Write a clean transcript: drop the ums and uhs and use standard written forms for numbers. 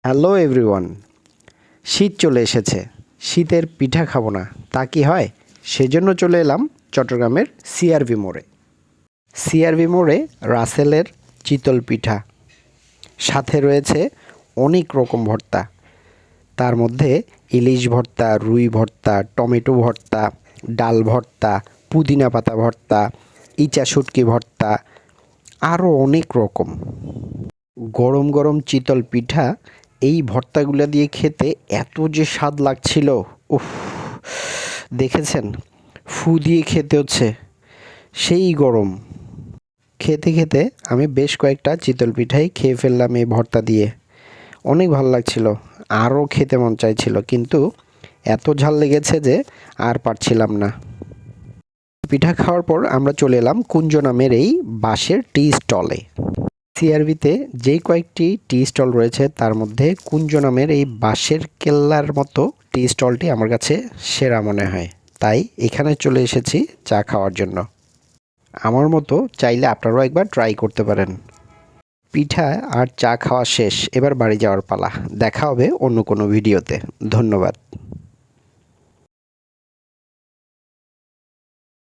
Hello everyone. শীত চলে এসেছে, শীতের পিঠা খাবো না তা কি হয়? সেজন্য চলে এলাম চট্টগ্রামের সিআরভি মোড়ে। সিআরভি মোড়ে রাসেলের চিতল পিঠা, সাথে রয়েছে অনেক রকম ভর্তা। তার মধ্যে ইলিশ ভর্তা, রুই ভর্তা, টমেটো ভর্তা, ডাল ভর্তা, পুদিনা পাতা ভর্তা, ইচা শুটকি ভর্তা, আরও অনেক রকম। গরম গরম চিতল পিঠা এই ভর্তাগুলো দিয়ে খেতে এত যে স্বাদ লাগছিল! উফ, দেখেছেন, ফু দিয়ে খেতে হচ্ছে, সেই গরম। খেতে খেতে আমি বেশ কয়েকটা চিতল পিঠাই খেয়ে ফেললাম এই ভর্তা দিয়ে। অনেক ভালো লাগছিল, আরও খেতে মন চাইছিল, কিন্তু এত ঝাল লেগেছে যে আর পারছিলাম না। পিঠা খাওয়ার পর আমরা চলে এলাম কুঞ্জ নামের এই বাঁশের টি স্টলে। সিআরভিতে যেই কয়েকটি টি স্টল রয়েছে তার মধ্যে কুঞ্জ নামের এই বাঁশের কেল্লার মতো টি স্টলটি আমার কাছে সেরা মনে হয়, তাই এখানে চলে এসেছি চা খাওয়ার জন্য। আমার মতো চাইলে আপনারাও একবার ট্রাই করতে পারেন। পিঠা আর চা খাওয়া শেষ, এবার বাড়ি যাওয়ার পালা। দেখা হবে অন্য কোনো ভিডিওতে। ধন্যবাদ।